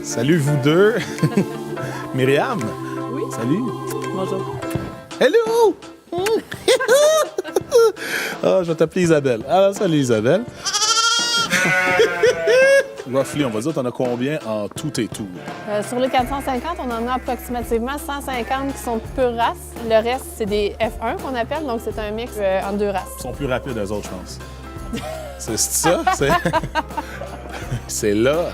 Salut vous deux. Myriam. Oui. Salut. Bonjour. Hello. Ah, je vais t'appeler Isabelle. Ah, salut Isabelle. Roughly, on va dire, t'en as combien en tout et tout? Sur les 450, on en a approximativement 150 qui sont de pure race. Le reste, c'est des F1 qu'on appelle, donc c'est un mix entre deux races. Ils sont plus rapides, eux autres, je pense. C'est ça? C'est là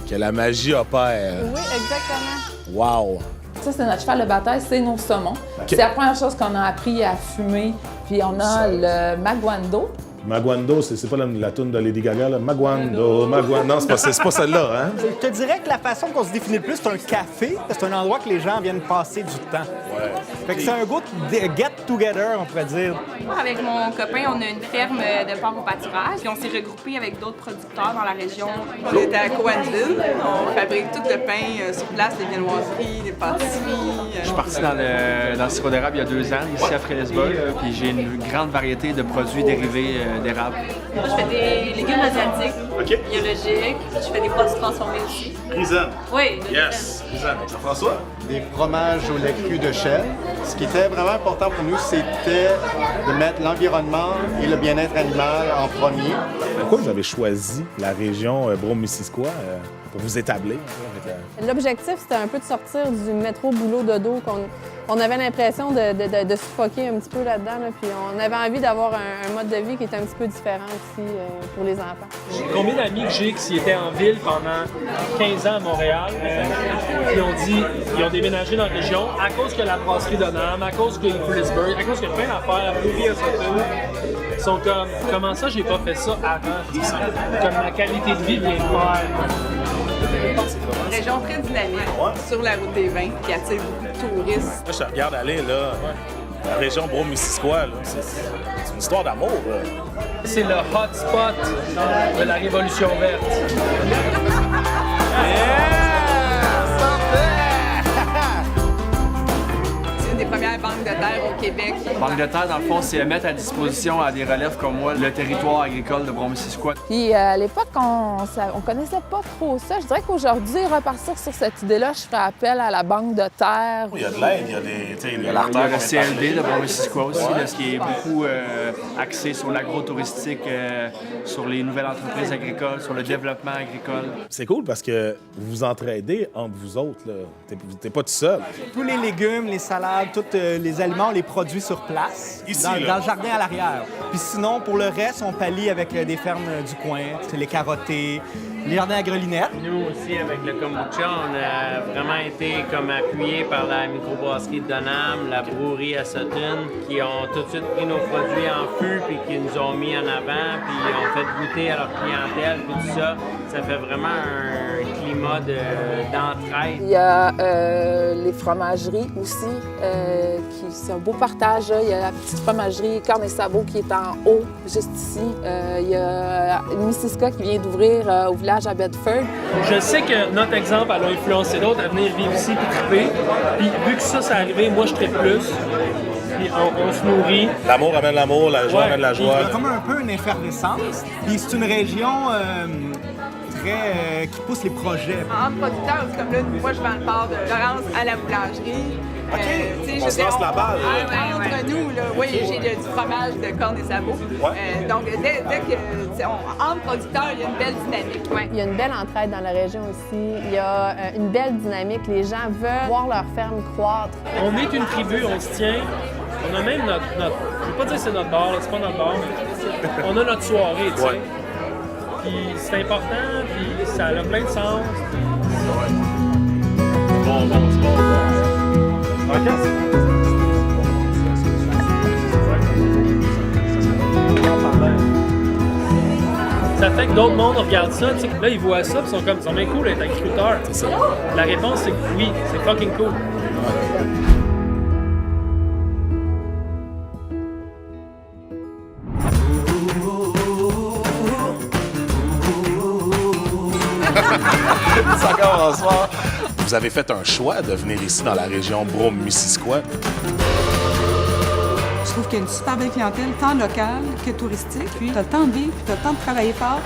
que la magie opère. Oui, exactement. Wow! Ça, c'est notre cheval de bataille, c'est nos saumons. Okay. C'est la première chose qu'on a appris à fumer. Puis on a le Maguando. Maguando, c'est pas la toune de Lady Gaga, là? Maguando. Non, c'est pas celle-là, hein? Je te dirais que la façon qu'on se définit le plus, c'est un café. C'est un endroit que les gens viennent passer du temps. Ouais. Fait que c'est un goût de get-together, on pourrait dire. Avec mon copain, on a une ferme de porc au pâturage. Puis on s'est regroupés avec d'autres producteurs dans la région. On était à Cowansville. On fabrique tout le pain sur place, les viennoiseries, les pâtisseries. Je suis parti dans le sirop d'érable il y a 2 ans, ici à Fredericksburg. Puis j'ai une grande variété de produits dérivés d'érable. Moi, je fais des légumes asiatiques, biologiques. Je fais des produits transformés aussi. Grisane. Oui. Yes. Grisane. Jean-François? Des fromages au lait cru de chèvre. Ce qui était vraiment important pour nous, c'était de mettre l'environnement et le bien-être animal en premier. Pourquoi vous avez choisi la région Brome-Missisquoi pour vous établir? L'objectif, c'était un peu de sortir du métro boulot dodo qu'on avait l'impression de suffoquer un petit peu là-dedans. Là, puis on avait envie d'avoir un mode de vie qui était un petit peu différent aussi pour les enfants. Combien d'amis que j'ai qui étaient en ville pendant 15 ans à Montréal, qui ont dit ils ont déménagé dans la région à cause que la brasserie de Nam, à cause que Fredericksburg, à cause qu'il y a plein d'affaires, Louis à Ils sont comme, comment ça, j'ai pas fait ça avant? Comme la qualité de vie vient de faire. Une région très dynamique, sur la route des vins, qui attire beaucoup de touristes. Moi, je te regarde aller, là. La région Brome-Missisquoi, là. C'est une histoire d'amour, là. C'est le hot spot de la Révolution verte. C'est une des premières banques de terre au Québec. Banque de terre, dans le fond, c'est mettre à disposition à des relèves comme moi le territoire agricole de Brome-Missisquoi. Puis à l'époque, on connaissait pas trop ça. Je dirais qu'aujourd'hui, repartir sur cette idée-là, je ferais appel à la banque de terre. Il y a de l'aide, il y a des... Il y a le CLD de Brome-Missisquoi aussi, là, ce qui est beaucoup axé sur l'agro-touristique, sur les nouvelles entreprises agricoles, sur le développement agricole. C'est cool parce que vous vous entraidez entre vous autres, là. T'es pas tout seul. Tous les légumes, les salades, tous les aliments, on les produit sur place, Ici, dans là. le jardin à l'arrière. Puis sinon, pour le reste, on pallie avec des fermes du coin, les carottés, les jardins à grelinette. Nous aussi, avec le kombucha, on a vraiment été comme appuyés par la microbrasserie de Donham, la brouerie à Sutton, qui ont tout de suite pris nos produits en fût puis qui nous ont mis en avant, puis ont fait goûter à leur clientèle, puis tout ça. Ça fait vraiment un climat d'entraide. Il y a les fromageries aussi, c'est un beau partage. Là. Il y a la petite fromagerie Corne et Sabot qui est en haut, juste ici. Il y a Missisquoi qui vient d'ouvrir au village à Bedford. Je sais que notre exemple elle a influencé d'autres à venir vivre ici puis triper. Puis vu que ça, c'est arrivé, moi, je tripe plus. Puis on se nourrit. L'amour amène l'amour, la joie amène la Il y joie. a comme un peu une effervescence. Puis c'est une région qui pousse les projets. Entre producteurs, c'est comme là, moi, je vends le porc de Laurence à la boulangerie. OK. On se lance la balle, là. Entre nous, là, oui, j'ai du fromage de Corne et Sabot. Donc, dès que entre producteurs, il y a une belle dynamique. Ouais. Il y a une belle entraide dans la région aussi. Il y a une belle dynamique. Les gens veulent voir leur ferme croître. On est une tribu, on se tient. On a même notre je veux pas dire que c'est notre bar, là, c'est pas notre bar, mais on a notre soirée, tu sais. Ouais. Puis c'est important, puis ça a plein de sens. Bon, c'est bon. OK, Ça fait que d'autres mondes regardent ça, tu sais, là ils voient ça, puis ils sont comme, ils sont bien cool d'être agriculteurs. C'est ça. La réponse c'est que oui, c'est fucking cool. Ça commence fort. Vous avez fait un choix de venir ici dans la région Brome-Missisquoi. trouve qu'il y a une super belle clientèle, tant locale que touristique. Puis tu as le temps de vivre, puis tu as le temps de travailler fort,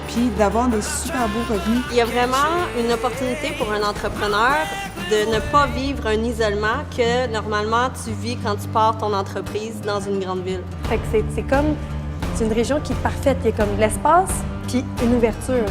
puis d'avoir des super beaux revenus. Il y a vraiment une opportunité pour un entrepreneur de ne pas vivre un isolement que normalement tu vis quand tu pars ton entreprise dans une grande ville. Fait que c'est une région qui est parfaite. Il y a comme l'espace puis une ouverture.